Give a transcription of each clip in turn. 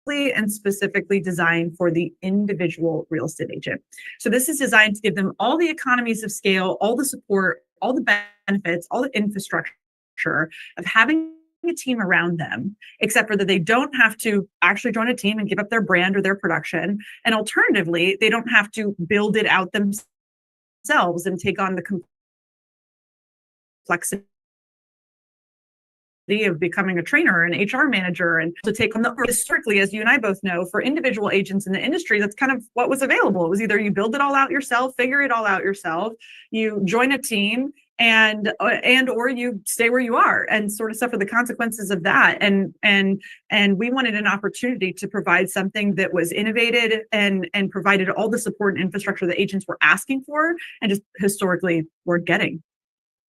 and specifically designed for the individual real estate agent. So this is designed to give them all the economies of scale, all the support, all the benefits, all the infrastructure of having a team around them, except for that they don't have to actually join a team and give up their brand or their production. And alternatively, they don't have to build it out themselves and take on the complexity of becoming a trainer and HR manager and to take on the historically, as you and I both know, for individual agents in the industry, that's kind of what was available. It was either you build it all out yourself, figure it all out yourself, you join a team and or you stay where you are and sort of suffer the consequences of that. And we wanted an opportunity to provide something that was innovated and provided all the support and infrastructure that agents were asking for and just historically were getting.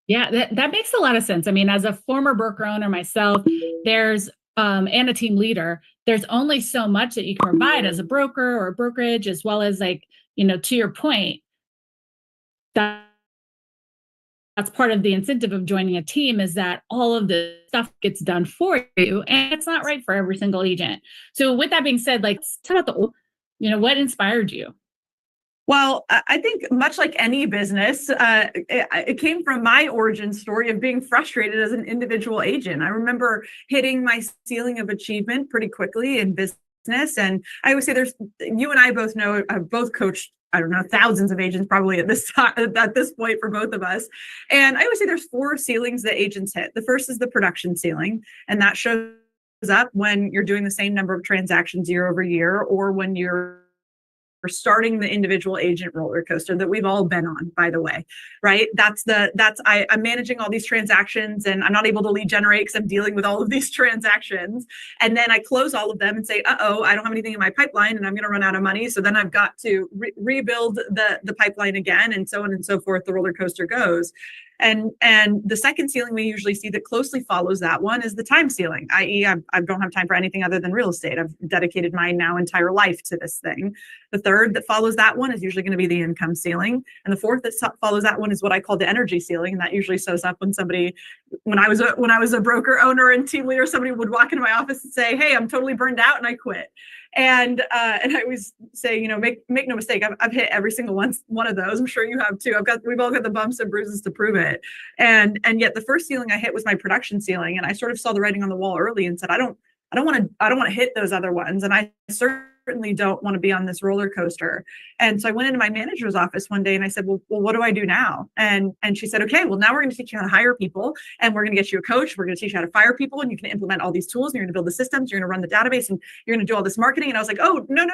Yeah, that makes a lot of sense. I mean, as a former broker owner myself, there's and a team leader, there's only so much that you can provide as a broker or a brokerage, as well as like, to your point, that's part of the incentive of joining a team is that all of the stuff gets done for you, and it's not right for every single agent. So with that being said, like, tell about what inspired you? Well, I think much like any business, it came from my origin story of being frustrated as an individual agent. I remember hitting my ceiling of achievement pretty quickly in business. And I always say you and I both know, I've both coached, I don't know, thousands of agents probably at this point for both of us. And I always say there's 4 ceilings that agents hit. The first is the production ceiling, and that shows up when you're doing the same number of transactions year over year, or when you're starting the individual agent roller coaster that we've all been on, by the way, right? I'm managing all these transactions and I'm not able to lead generate because I'm dealing with all of these transactions. And then I close all of them and say, I don't have anything in my pipeline and I'm going to run out of money. So then I've got to rebuild the pipeline again, and so on and so forth. The roller coaster goes. And the second ceiling we usually see that closely follows that one is the time ceiling, i.e. I don't have time for anything other than real estate. I've dedicated my now entire life to this thing. The third that follows that one is usually going to be the income ceiling. And the fourth that follows that one is what I call the energy ceiling. And that usually shows up when I was a broker owner and team leader, somebody would walk into my office and say, hey, I'm totally burned out and I quit. And I always say, make no mistake, I've hit every single one of those. I'm sure you have too. We've all got the bumps and bruises to prove it. And yet the first ceiling I hit was my production ceiling, and I sort of saw the writing on the wall early and said, I don't want to hit those other ones, and I certainly don't want to be on this roller coaster. And so I went into my manager's office one day and I said, well, what do I do now? And she said, okay, well, now we're going to teach you how to hire people, and we're going to get you a coach. We're going to teach you how to fire people, and you can implement all these tools, and you're going to build the systems, you're going to run the database, and you're going to do all this marketing. And I was like, oh, no.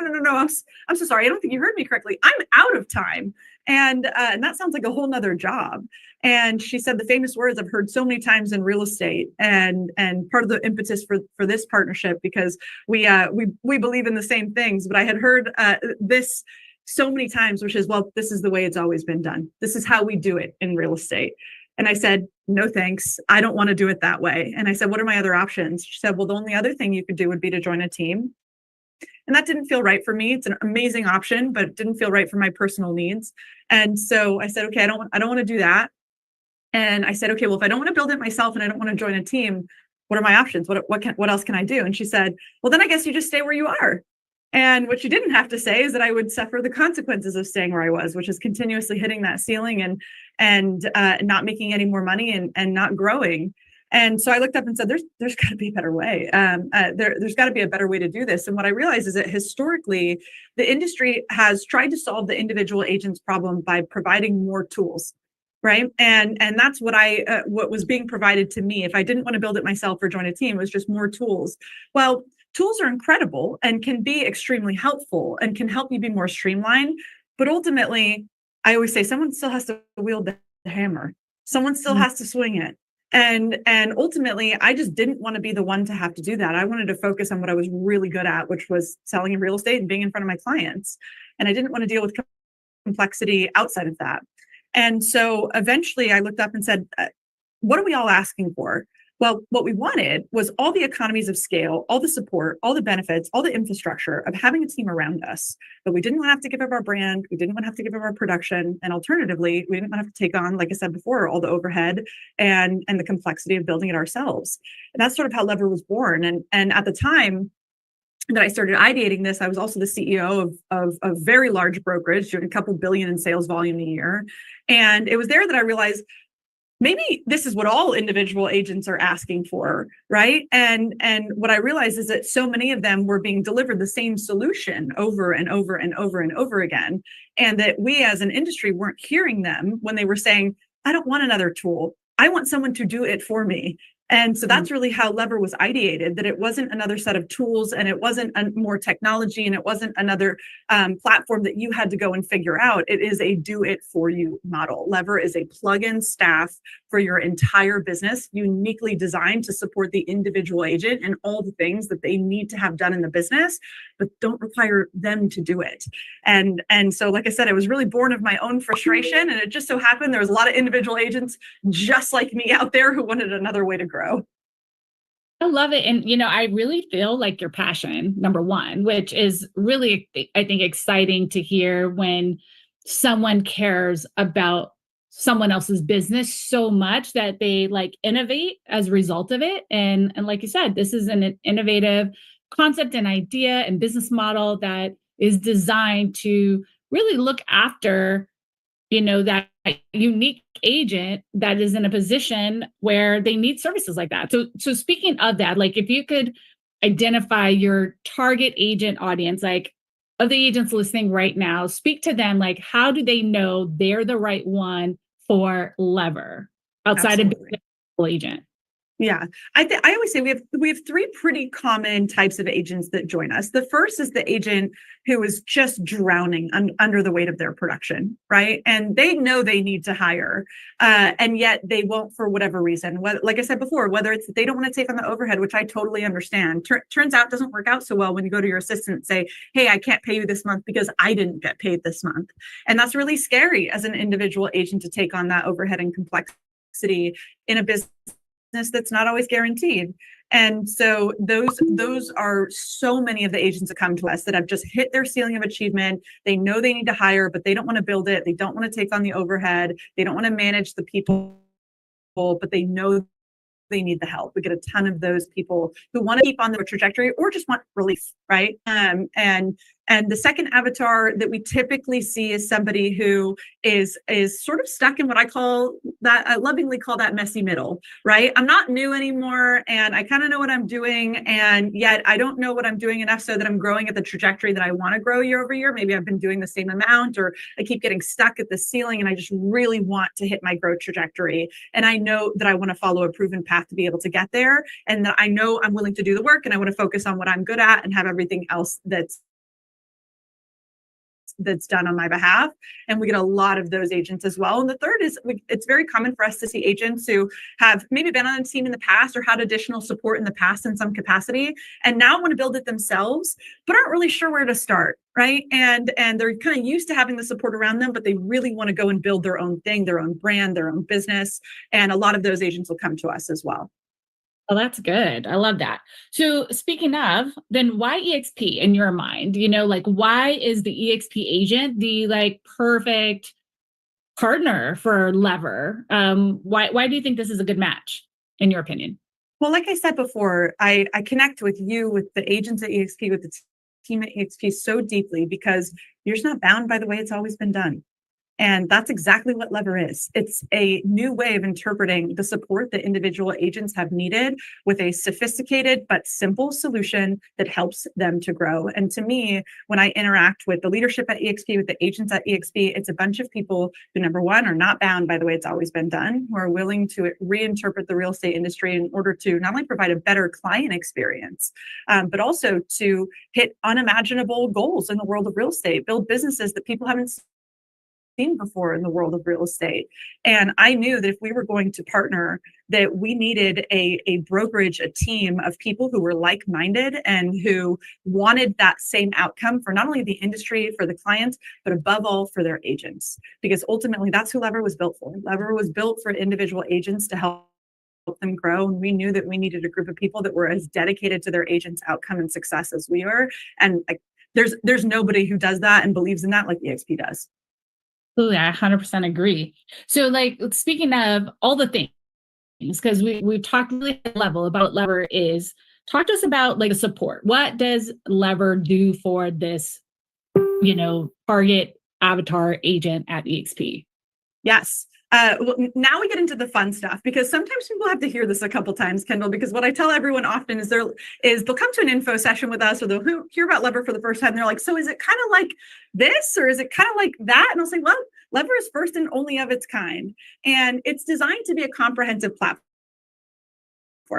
I'm so sorry. I don't think you heard me correctly. I'm out of time. And that sounds like a whole nother job. And she said the famous words I've heard so many times in real estate, and part of the impetus for this partnership, because we believe in the same things, but I had heard this so many times, which is, well, this is the way it's always been done. This is how we do it in real estate. And I said, no, thanks. I don't want to do it that way. And I said, what are my other options? She said, well, the only other thing you could do would be to join a team. And that didn't feel right for me. It's an amazing option, but it didn't feel right for my personal needs. And so I said, okay, I don't want to do that. And I said, okay, well, if I don't want to build it myself and I don't want to join a team, what are my options? What else can I do? And she said, well, then I guess you just stay where you are. And what she didn't have to say is that I would suffer the consequences of staying where I was, which is continuously hitting that ceiling and not making any more money and not growing. And so I looked up and said, there's got to be a better way. There's got to be a better way to do this. And what I realized is that historically, the industry has tried to solve the individual agent's problem by providing more tools, right? And that's what was being provided to me. If I didn't want to build it myself or join a team, it was just more tools. Well, tools are incredible and can be extremely helpful and can help you be more streamlined. But ultimately, I always say someone still has to wield the hammer. Someone still has to swing it. And ultimately, I just didn't want to be the one to have to do that. I wanted to focus on what I was really good at, which was selling in real estate and being in front of my clients. And I didn't want to deal with complexity outside of that. And so eventually I looked up and said, what are we all asking for? Well, what we wanted was all the economies of scale, all the support, all the benefits, all the infrastructure of having a team around us. But we didn't want to have to give up our brand. We didn't want to have to give up our production. And alternatively, we didn't want to have to take on, like I said before, all the overhead and the complexity of building it ourselves. And that's sort of how Lever was born. And at the time, that I started ideating this, I was also the CEO of a very large brokerage doing a couple billion in sales volume a year. And it was there that I realized maybe this is what all individual agents are asking for, right? And what I realized is that so many of them were being delivered the same solution over and over and over and over again, and that we as an industry weren't hearing them when they were saying, I don't want another tool, I want someone to do it for me. And so that's really how Lever was ideated, that it wasn't another set of tools, and it wasn't more technology, and it wasn't another platform that you had to go and figure out. It is a do it for you model. Lever is a plug-in staff for your entire business, uniquely designed to support the individual agent and all the things that they need to have done in the business, but don't require them to do it. And so, like I said, it was really born of my own frustration. And it just so happened there was a lot of individual agents just like me out there who wanted another way to grow. I love it. And, I really feel like your passion, number one, which is really, I think, exciting to hear when someone cares about someone else's business so much that they like innovate as a result of it. And like you said, this is an innovative concept and idea and business model that is designed to really look after that unique agent that is in a position where they need services like that. So speaking of that, like if you could identify your target agent audience, like of the agents listening right now, speak to them, like how do they know they're the right one for Lever outside of being an agent? Yeah, I always say we have three pretty common types of agents that join us. The first is the agent who is just drowning under the weight of their production, right? And they know they need to hire, and yet they won't for whatever reason. Like I said before, whether it's that they don't want to take on the overhead, which I totally understand. Turns out doesn't work out so well when you go to your assistant and say, hey, I can't pay you this month because I didn't get paid this month. And that's really scary as an individual agent to take on that overhead and complexity in a business that's not always guaranteed. And so those are so many of the agents that come to us that have just hit their ceiling of achievement. They know they need to hire, but they don't want to build it. They don't want to take on the overhead. They don't want to manage the people, but they know they need the help. We get a ton of those people who want to keep on the trajectory or just want relief, right? And the second avatar that we typically see is somebody who is sort of stuck in what I call that, I lovingly call that messy middle, right? I'm not new anymore, and I kind of know what I'm doing, and yet I don't know what I'm doing enough so that I'm growing at the trajectory that I want to grow year over year. Maybe I've been doing the same amount, or I keep getting stuck at the ceiling, and I just really want to hit my growth trajectory. And I know that I want to follow a proven path to be able to get there, and that I know I'm willing to do the work, and I want to focus on what I'm good at and have everything else that's done on my behalf. And we get a lot of those agents as well. And the third is it's very common for us to see agents who have maybe been on a team in the past or had additional support in the past in some capacity, and now want to build it themselves, but aren't really sure where to start, right? And they're kind of used to having the support around them, but they really want to go and build their own thing, their own brand, their own business. And a lot of those agents will come to us as well. Oh, that's good. I love that. So speaking of, then why EXP in your mind? Like why is the EXP agent the like perfect partner for Lever? Why do you think this is a good match in your opinion? Well, like I said before, I connect with you, with the agents at EXP, with the team at EXP so deeply because you're just not bound by the way it's always been done. And that's exactly what Lever is. It's a new way of interpreting the support that individual agents have needed with a sophisticated but simple solution that helps them to grow. And to me, when I interact with the leadership at EXP, with the agents at EXP, it's a bunch of people who, number one, are not bound by the way it's always been done, who are willing to reinterpret the real estate industry in order to not only provide a better client experience, but also to hit unimaginable goals in the world of real estate, build businesses that people haven't seen before in the world of real estate. And I knew that if we were going to partner, that we needed a brokerage, a team of people who were like-minded and who wanted that same outcome for not only the industry, for the clients, but above all for their agents. Because ultimately that's who Lever was built for. Lever was built for individual agents to help them grow. And we knew that we needed a group of people that were as dedicated to their agents' outcome and success as we were. And there's nobody who does that and believes in that like EXP does. Absolutely, I 100% agree. So, like, speaking of all the things, because we've talked really high level about what Lever is, Talk to us about like support. What does Lever do for this, target avatar agent at EXP? Yes. Well, now we get into the fun stuff, because sometimes people have to hear this a couple times, Kendall, because what I tell everyone often is they'll come to an info session with us, or they'll hear about Lever for the first time. And they're like, so is it kind of like this, or is it kind of like that? And I'll say, well, Lever is first and only of its kind. And it's designed to be a comprehensive platform.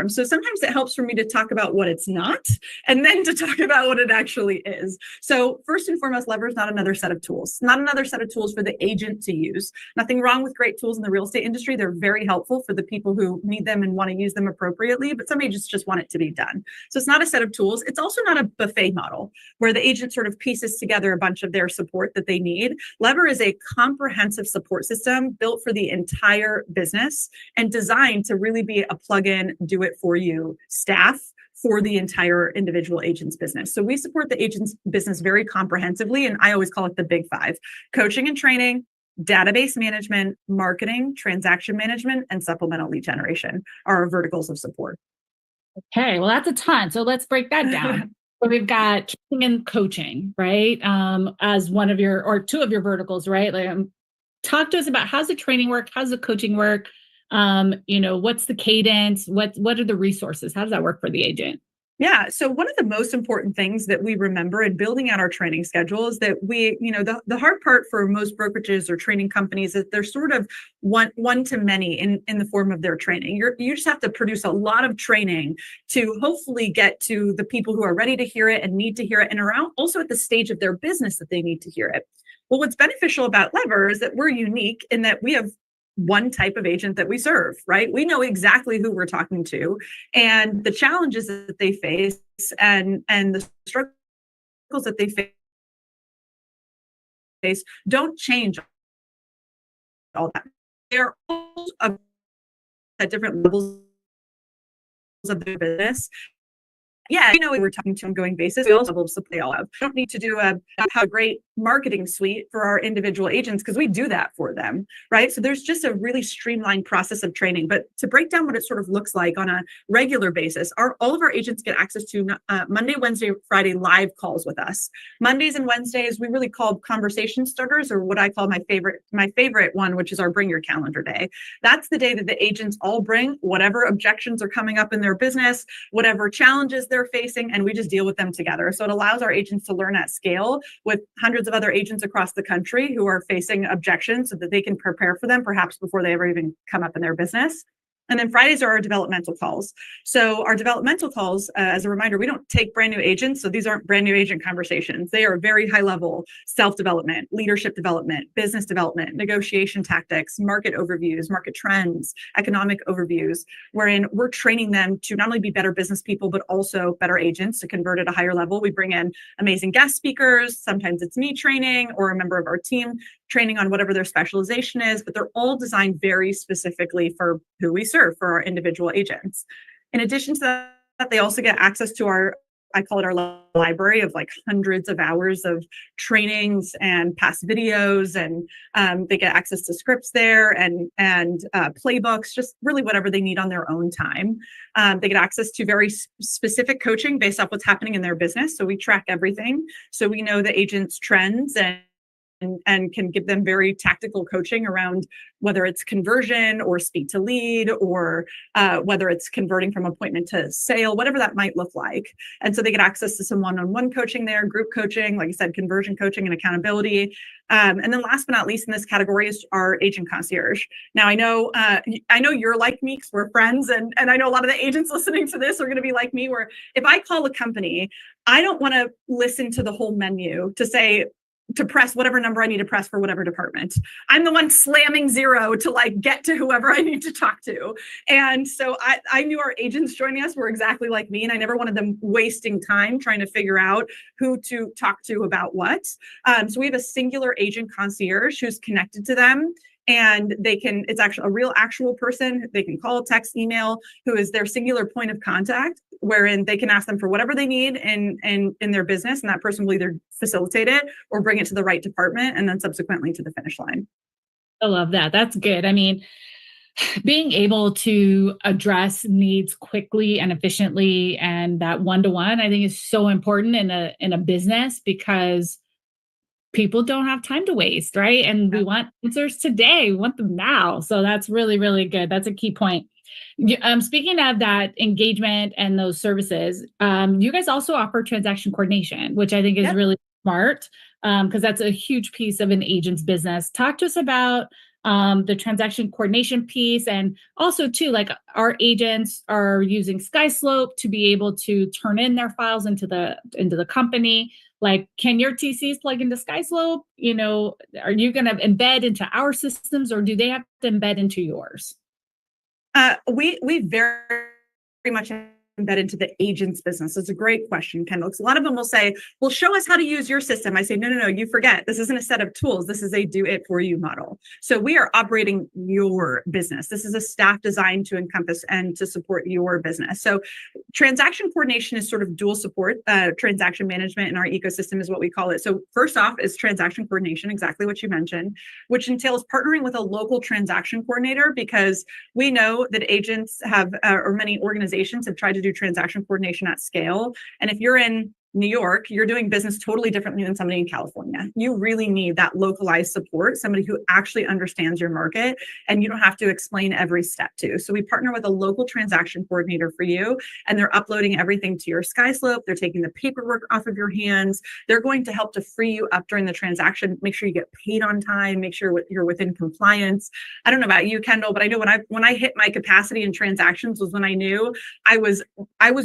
So sometimes it helps for me to talk about what it's not, and then to talk about what it actually is. So first and foremost, Lever is not another set of tools, not another set of tools for the agent to use. Nothing wrong with great tools in the real estate industry. They're very helpful for the people who need them and want to use them appropriately, but some agents just want it to be done. So it's not a set of tools. It's also not a buffet model where the agent sort of pieces together a bunch of their support that they need. Lever is a comprehensive support system built for the entire business and designed to really be a plug-in, do it for you staff for the entire individual agent's business. So we support the agent's business very comprehensively, and I always call it the big five: coaching and training, database management, marketing, transaction management, and supplemental lead generation are our verticals of support. Okay, well, that's a ton. So let's break that down. So we've got training and coaching, right? As one of your, or two of your verticals, right? Talk to us about, how's the training work? How's the coaching work? What's the cadence? What are the resources? How does that work for the agent? Yeah. So one of the most important things that we remember in building out our training schedule is that the hard part for most brokerages or training companies is they're sort of one to many in the form of their training. You just have to produce a lot of training to hopefully get to the people who are ready to hear it and need to hear it, and around also at the stage of their business that they need to hear it. Well, what's beneficial about Lever is that we're unique in that we have one type of agent that we serve, right? We know exactly who we're talking to and the challenges that they face and the struggles that they face don't change all that. They're all at different levels of their business. Yeah, we're talking to ongoing basis. We also have supply all have. We don't need to do have a great marketing suite for our individual agents because we do that for them, right? So there's just a really streamlined process of training. But to break down what it sort of looks like on a regular basis, all of our agents get access to Monday, Wednesday, Friday live calls with us. Mondays and Wednesdays, we really call conversation starters, or what I call my favorite one, which is our Bring Your Calendar Day. That's the day that the agents all bring whatever objections are coming up in their business, whatever challenges they're facing, and we just deal with them together. So it allows our agents to learn at scale with hundreds of other agents across the country who are facing objections so that they can prepare for them perhaps before they ever even come up in their business. And then Fridays are our developmental calls. So our developmental calls, as a reminder, we don't take brand new agents. So these aren't brand new agent conversations. They are very high level self-development, leadership development, business development, negotiation tactics, market overviews, market trends, economic overviews, wherein we're training them to not only be better business people, but also better agents to convert at a higher level. We bring in amazing guest speakers. Sometimes it's me training or a member of our team training on whatever their specialization is, but they're all designed very specifically for who we serve, for our individual agents. In addition to that, they also get access to I call it our library of like hundreds of hours of trainings and past videos, and they get access to scripts there and playbooks, just really whatever they need on their own time. They get access to very specific coaching based off what's happening in their business. So we track everything. So we know the agent's trends and can give them very tactical coaching around whether it's conversion or speed to lead, or whether it's converting from appointment to sale, whatever that might look like. And so they get access to some one-on-one coaching there, group coaching, like I said, conversion coaching and accountability. And then last but not least in this category is our agent concierge. Now, I know you're like me because we're friends, and I know a lot of the agents listening to this are going to be like me, where if I call a company, I don't want to listen to the whole menu to press whatever number I need to press for whatever department. I'm the one slamming 0 to like get to whoever I need to talk to. And so I knew our agents joining us were exactly like me, and I never wanted them wasting time trying to figure out who to talk to about what. So we have a singular agent concierge who's connected to them, and it's actually a real actual person they can call, text, email, who is their singular point of contact, wherein they can ask them for whatever they need in their business, and that person will either facilitate it or bring it to the right department and then subsequently to the finish line. I love that. That's good. I mean, being able to address needs quickly and efficiently, and that one-to-one, I think, is so important in a business, because people don't have time to waste, right? And we want answers today. We want them now. So that's really, really good. That's a key point. Speaking of that engagement and those services, you guys also offer transaction coordination, which I think is really smart, because that's a huge piece of an agent's business. Talk to us about the transaction coordination piece, and also too, like, our agents are using SkySlope to be able to turn in their files into the company. Like, can your TCs plug into SkySlope? Are you going to embed into our systems, or do they have to embed into yours? We very much embed into the agent's business. It's a great question, Kendall. Because a lot of them will say, well, show us how to use your system. I say, no, you forget. This isn't a set of tools. This is a do it for you model. So we are operating your business. This is a staff designed to encompass and to support your business. So transaction coordination is sort of dual support. Transaction management in our ecosystem is what we call it. So first off is transaction coordination, exactly what you mentioned, which entails partnering with a local transaction coordinator, because we know that agents have, or many organizations have tried to do transaction coordination at scale. And if you're in New York, you're doing business totally differently than somebody in California. You really need that localized support, somebody who actually understands your market and you don't have to explain every step to. So we partner with a local transaction coordinator for you, and they're uploading everything to your SkySlope. They're taking the paperwork off of your hands. They're going to help to free you up during the transaction, make sure you get paid on time, make sure you're within compliance. I don't know about you, Kendall, but I know when I hit my capacity in transactions was when I knew I was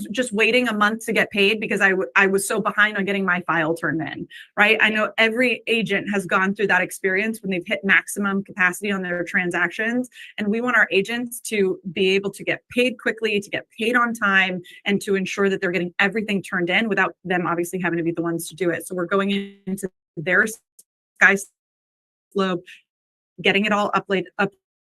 just waiting a month to get paid, because I was so behind on getting my file turned in, right? I know every agent has gone through that experience when they've hit maximum capacity on their transactions. And we want our agents to be able to get paid quickly, to get paid on time, and to ensure that they're getting everything turned in without them obviously having to be the ones to do it. So we're going into their SkySlope, getting it all uploaded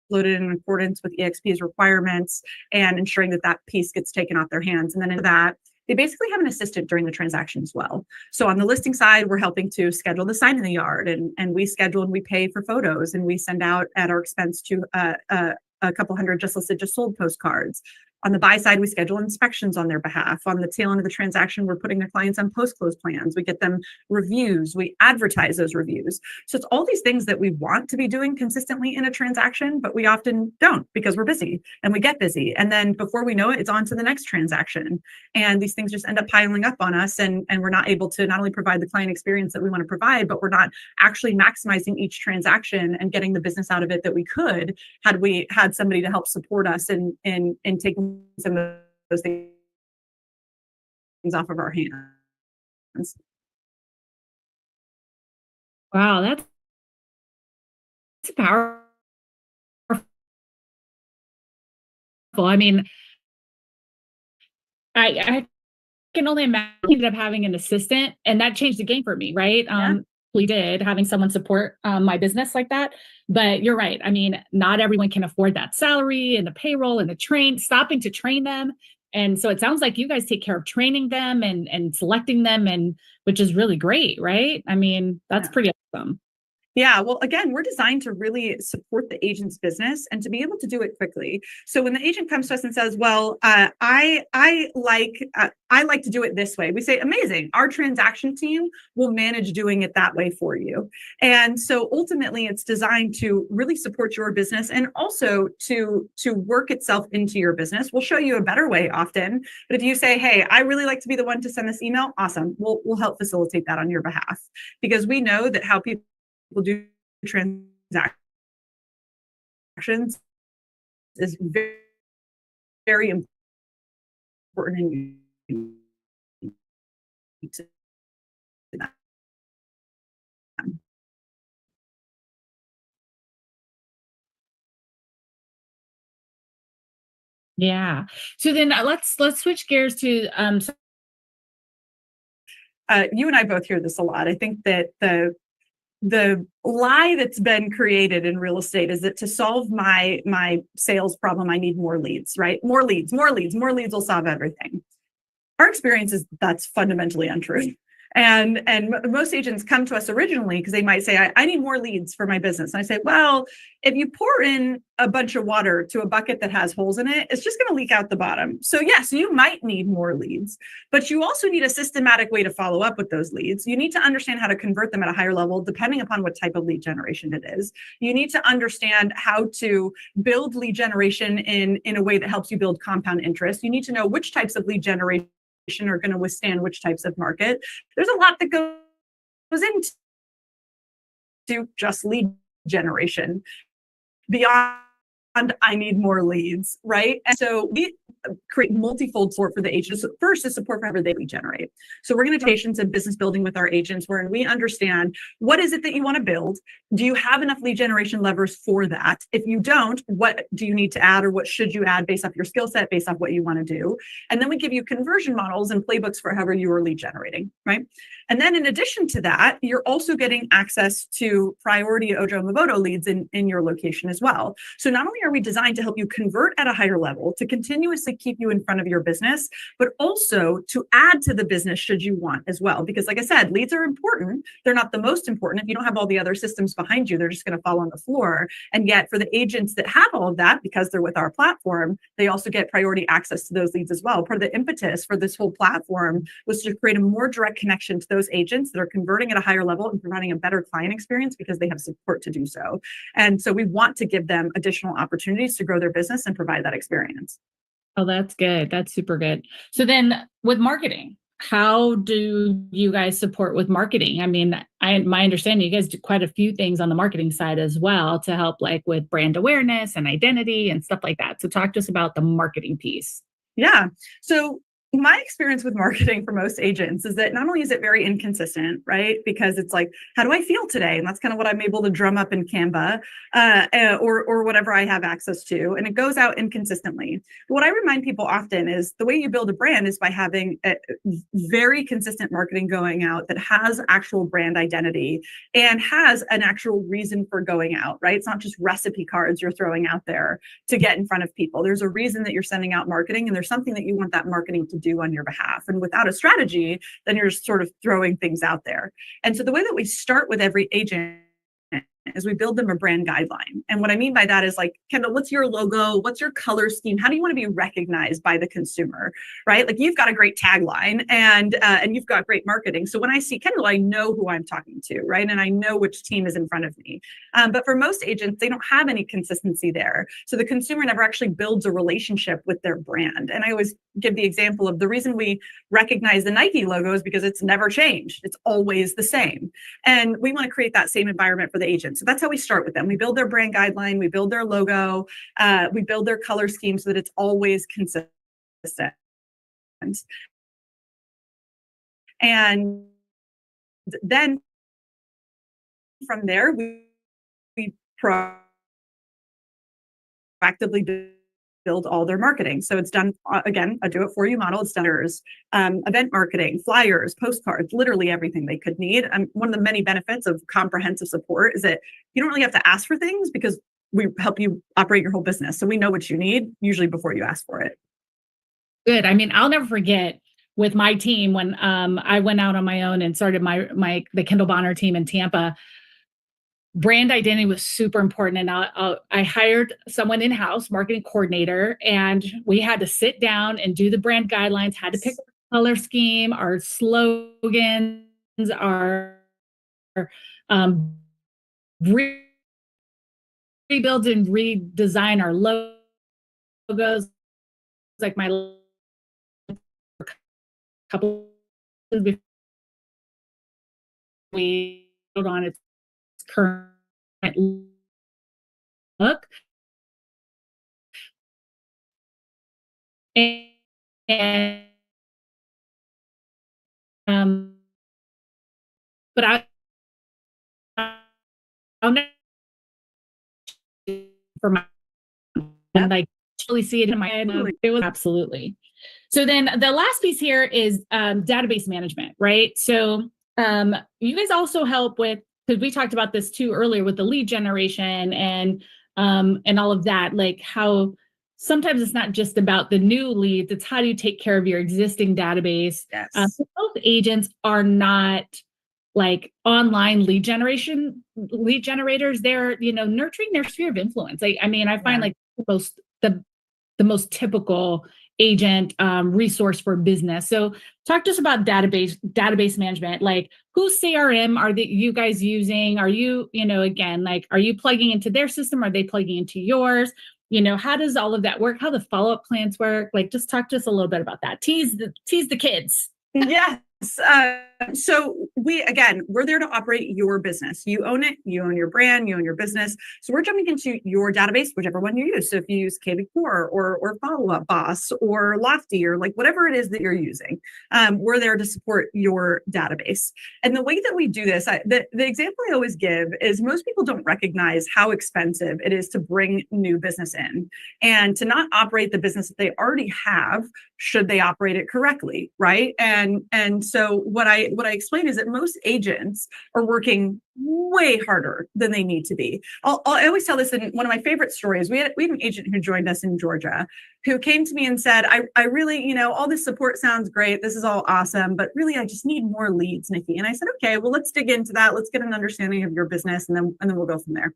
in accordance with EXP's requirements, and ensuring that that piece gets taken off their hands. And then in that, they basically have an assistant during the transaction as well. So on the listing side, we're helping to schedule the sign in the yard, and we schedule and we pay for photos, and we send out at our expense to a couple hundred just listed, just sold postcards. On the buy side, we schedule inspections on their behalf. On the tail end of the transaction, we're putting their clients on post-close plans. We get them reviews. We advertise those reviews. So it's all these things that we want to be doing consistently in a transaction, but we often don't, because we're busy and we get busy. And then before we know it, it's on to the next transaction. And these things just end up piling up on us. And we're not able to not only provide the client experience that we want to provide, but we're not actually maximizing each transaction and getting the business out of it that we could had we had somebody to help support us in taking some of those things off of our hands. Wow, that's powerful. I mean, I can only imagine. I ended up having an assistant, and that changed the game for me, right? We did, having someone support my business like that. But you're right. I mean, not everyone can afford that salary and the payroll and stopping to train them. And so it sounds like you guys take care of training them and selecting them, and which is really great, right? I mean, that's pretty awesome. Yeah, well, again, we're designed to really support the agent's business and to be able to do it quickly. So when the agent comes to us and says, "Well, I like to do it this way," we say, "Amazing! Our transaction team will manage doing it that way for you." And so ultimately, it's designed to really support your business and also to work itself into your business. We'll show you a better way often, but if you say, "Hey, I really like to be the one to send this email," awesome. We'll help facilitate that on your behalf, because we know that how people do transactions is very, very important and unique to them. Yeah. So then let's switch gears to You and I both hear this a lot. I think that the lie that's been created in real estate is that to solve my sales problem, I need more leads, right? More leads will solve everything. Our experience is that's fundamentally untrue. And most agents come to us originally because they might say, I need more leads for my business. And I say, well, if you pour in a bunch of water to a bucket that has holes in it, it's just going to leak out the bottom. So yes, you might need more leads, but you also need a systematic way to follow up with those leads. You need to understand how to convert them at a higher level, depending upon what type of lead generation it is. You need to understand how to build lead generation in a way that helps you build compound interest. You need to know which types of lead generation are going to withstand which types of market. There's a lot that goes into just lead generation beyond I need more leads, right? And so we create multifold support for the agents. First is support for however they lead generate. So we're going to take patients and business building with our agents where we understand what is it that you want to build? Do you have enough lead generation levers for that? If you don't, what do you need to add or what should you add based off your skill set, based off what you want to do? And then we give you conversion models and playbooks for however you are lead generating, right? And then in addition to that, you're also getting access to priority Ojo Movoto leads in your location as well. So not only are we designed to help you convert at a higher level, to continuously keep you in front of your business, but also to add to the business should you want as well. Because like I said, leads are important. They're not the most important. If you don't have all the other systems behind you, they're just going to fall on the floor. And yet for the agents that have all of that, because they're with our platform, they also get priority access to those leads as well. Part of the impetus for this whole platform was to create a more direct connection to those agents that are converting at a higher level and providing a better client experience because they have support to do so. And so we want to give them additional opportunities to grow their business and provide that experience. Oh, that's good. That's super good. So then with marketing, how do you guys support with marketing? I mean, my understanding, you guys do quite a few things on the marketing side as well to help like with brand awareness and identity and stuff like that. So talk to us about the marketing piece. Yeah. So my experience with marketing for most agents is that not only is it very inconsistent, right? Because it's like, how do I feel today? And that's kind of what I'm able to drum up in Canva or whatever I have access to. And it goes out inconsistently. But what I remind people often is the way you build a brand is by having a very consistent marketing going out that has actual brand identity and has an actual reason for going out, right? It's not just recipe cards you're throwing out there to get in front of people. There's a reason that you're sending out marketing and there's something that you want that marketing to do on your behalf. And without a strategy, then you're just sort of throwing things out there. And so the way that we start with every agent is we build them a brand guideline. And what I mean by that is like, Kendall, what's your logo? What's your color scheme? How do you want to be recognized by the consumer, right? Like you've got a great tagline and you've got great marketing. So when I see Kendall, I know who I'm talking to, right? And I know which team is in front of me. But for most agents, they don't have any consistency there. So the consumer never actually builds a relationship with their brand. And I always give the example of the reason we recognize the Nike logo is because it's never changed. It's always the same. And we want to create that same environment for the agent. So that's how we start with them. We build their brand guideline, we build their logo, we build their color scheme so that it's always consistent. And then from there, we proactively build all their marketing. So it's done, again, a do-it-for-you model. It's done event marketing, flyers, postcards, literally everything they could need. And one of the many benefits of comprehensive support is that you don't really have to ask for things because we help you operate your whole business. So we know what you need usually before you ask for it. Good. I mean, I'll never forget with my team when I went out on my own and started the Kendall Bonner team in Tampa. Brand identity was super important. And I hired someone in-house, marketing coordinator, and we had to sit down and do the brand guidelines, had to pick our color scheme, our slogans, our rebuild and redesign our logos. Like my couple we put on its current look. And but I'll never for my and like actually see it in my head. It was absolutely. So then the last piece here is database management, right? So you guys also help with, because we talked about this too earlier with the lead generation and all of that, like how sometimes it's not just about the new leads, it's how do you take care of your existing database. Yes. So most agents are not like online lead generators. They're, nurturing their sphere of influence. I mean, I find like the most typical agent resource for business. So talk to us about database management. Like, whose CRM are you guys using? Are you, again, like, are you plugging into their system? Are they plugging into yours? How does all of that work? How the follow-up plans work? Like, just talk to us a little bit about that. Tease the kids. Yes. So we're there to operate your business. You own it. You own your brand. You own your business. So we're jumping into your database, whichever one you use. So if you use KV4 or Follow Up Boss or Lofty or like whatever it is that you're using, we're there to support your database. And the way that we do this, the example I always give is most people don't recognize how expensive it is to bring new business in and to not operate the business that they already have. Should they operate it correctly, right? And so what I explain is that most agents are working way harder than they need to be. I always tell this in one of my favorite stories. We have an agent who joined us in Georgia who came to me and said, I really, all this support sounds great. This is all awesome, but really I just need more leads, Nikki. And I said, okay, well, let's dig into that. Let's get an understanding of your business and then we'll go from there.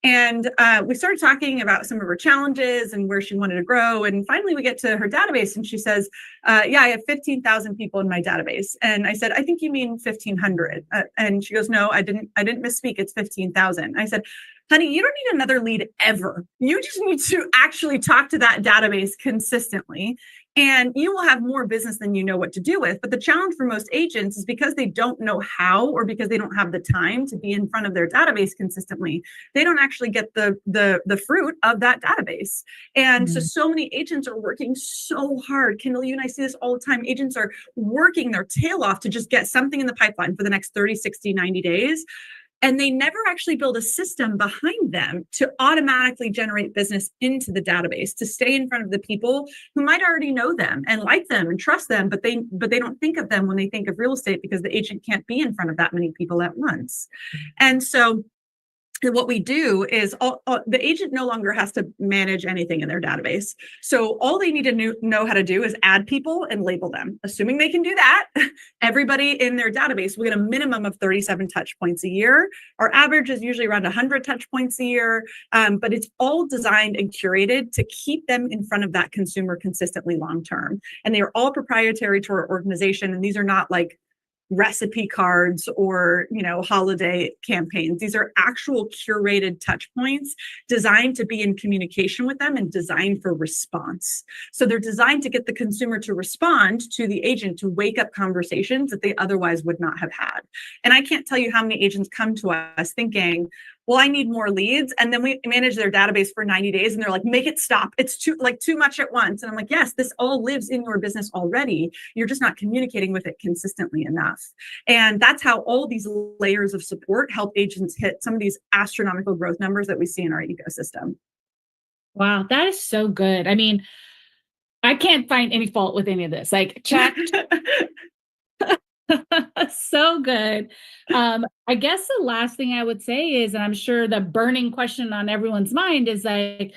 And we started talking about some of her challenges and where she wanted to grow. And finally, we get to her database and she says, yeah, I have 15,000 people in my database. And I said, I think you mean 1,500. And she goes, no, I didn't misspeak. It's 15,000. I said, honey, you don't need another lead ever. You just need to actually talk to that database consistently. And you will have more business than you know what to do with. But the challenge for most agents is because they don't know how, or because they don't have the time to be in front of their database consistently, they don't actually get the fruit of that database. And so many agents are working so hard. Kendall, you and I see this all the time. Agents are working their tail off to just get something in the pipeline for the next 30, 60, 90 days. And they never actually build a system behind them to automatically generate business into the database, to stay in front of the people who might already know them and like them and trust them, but they don't think of them when they think of real estate because the agent can't be in front of that many people at once. And so what we do is the agent no longer has to manage anything in their database. So all they need to know how to do is add people and label them. Assuming they can do that, everybody in their database will get a minimum of 37 touch points a year. Our average is usually around 100 touch points a year, but it's all designed and curated to keep them in front of that consumer consistently long-term. And they are all proprietary to our organization. And these are not like recipe cards or holiday campaigns. These are actual curated touch points designed to be in communication with them and designed for response. So they're designed to get the consumer to respond to the agent, to wake up conversations that they otherwise would not have had. And I can't tell you how many agents come to us thinking, well, I need more leads. And then we manage their database for 90 days and they're like, make it stop. It's too much at once. And I'm like, yes, this all lives in your business already. You're just not communicating with it consistently enough. And that's how all these layers of support help agents hit some of these astronomical growth numbers that we see in our ecosystem. Wow, that is so good. I mean, I can't find any fault with any of this. Like, check. So good. I guess the last thing I would say is, and I'm sure the burning question on everyone's mind is like,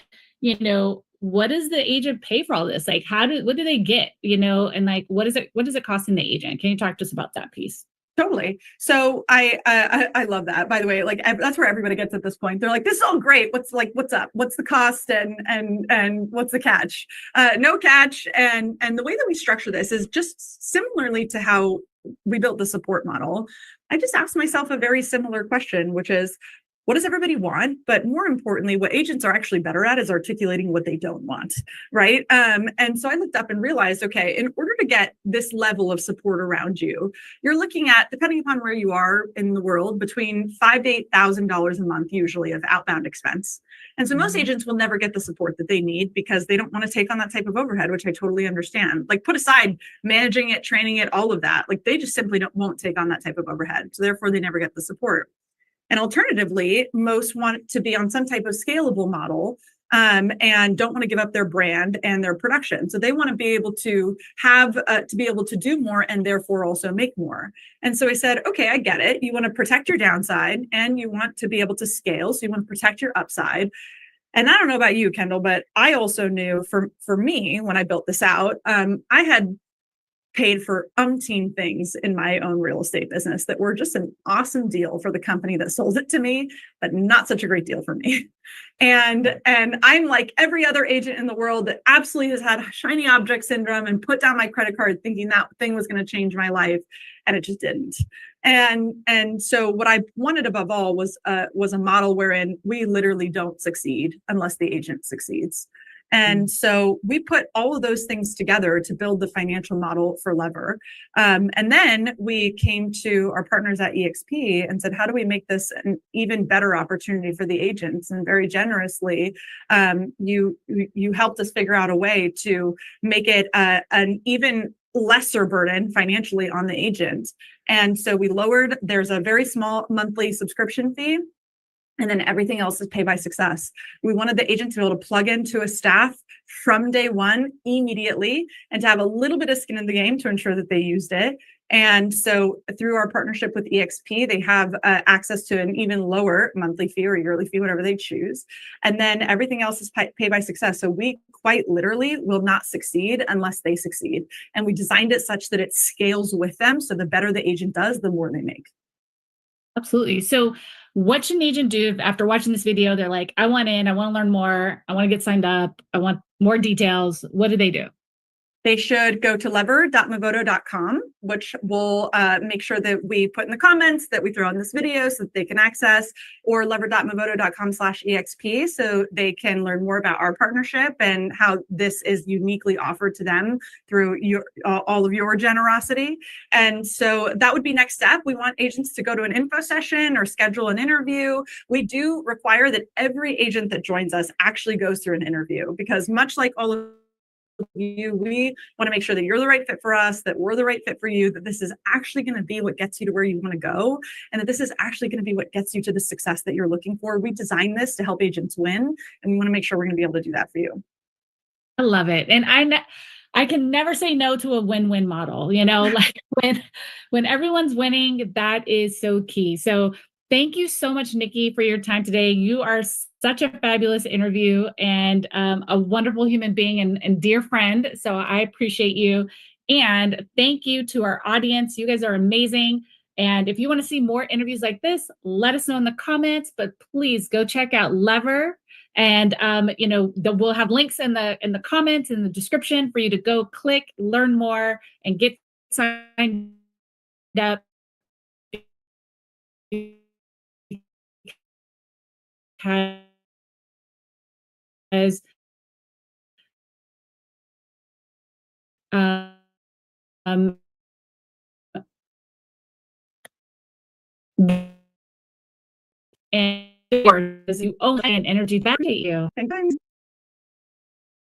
what does the agent pay for all this? Like, what do they get? And like, what is it costing the agent? Can you talk to us about that piece? Totally. So I love that. By the way, like that's where everybody gets at this point. They're like, this is all great. What's up? What's the cost and what's the catch? No catch. And the way that we structure this is just similarly to how we built the support model. I just asked myself a very similar question, which is, what does everybody want? But more importantly, what agents are actually better at is articulating what they don't want, right? And so I looked up and realized, okay, in order to get this level of support around you, you're looking at, depending upon where you are in the world, between $5,000 to $8,000 a month, usually, of outbound expense. And so most agents will never get the support that they need because they don't want to take on that type of overhead, which I totally understand. Like, put aside managing it, training it, all of that. Like, they just simply won't take on that type of overhead. So therefore, they never get the support. And alternatively, most want to be on some type of scalable model and don't want to give up their brand and their production. So they want to be able to be able to do more and therefore also make more. And so I said, okay, I get it. You want to protect your downside and you want to be able to scale. So you want to protect your upside. And I don't know about you, Kendall, but I also knew for me when I built this out, I had paid for umpteen things in my own real estate business that were just an awesome deal for the company that sold it to me, but not such a great deal for me. And I'm like every other agent in the world that absolutely has had shiny object syndrome and put down my credit card thinking that thing was going to change my life, and it just didn't. And so what I wanted above all was a model wherein we literally don't succeed unless the agent succeeds. And so we put all of those things together to build the financial model for Lever. And then we came to our partners at EXP and said, how do we make this an even better opportunity for the agents? And very generously, you helped us figure out a way to make it an even lesser burden financially on the agent. And so there's a very small monthly subscription fee, and then everything else is pay by success. We wanted the agent to be able to plug into a staff from day one immediately and to have a little bit of skin in the game to ensure that they used it. And so through our partnership with EXP, they have access to an even lower monthly fee or yearly fee, whatever they choose. And then everything else is pay by success. So we quite literally will not succeed unless they succeed. And we designed it such that it scales with them. So the better the agent does, the more they make. Absolutely. So what should an agent do if after watching this video, they're like, I want in, I want to learn more, I want to get signed up, I want more details? What do they do? They should go to lever.movoto.com, which we'll make sure that we put in the comments that we throw in this video so that they can access, or lever.movoto.com/exp so they can learn more about our partnership and how this is uniquely offered to them through all of your generosity. And so that would be next step. We want agents to go to an info session or schedule an interview. We do require that every agent that joins us actually goes through an interview, because much like all of you, we want to make sure that you're the right fit for us, that we're the right fit for you, that this is actually going to be what gets you to where you want to go, and that this is actually going to be what gets you to the success that you're looking for. We designed this to help agents win, and we want to make sure we're going to be able to do that for you. I love it. And I can never say no to a win-win model, like when everyone's winning, that is so key. So thank you so much, Nikki, for your time today. You are such a fabulous interview and a wonderful human being and dear friend. So I appreciate you. And thank you to our audience. You guys are amazing. And if you want to see more interviews like this, let us know in the comments, but please go check out Lever. And we'll have links in the comments, in the description, for you to go click, learn more, and get signed up. As um, and you only an energy back at you. Thanks.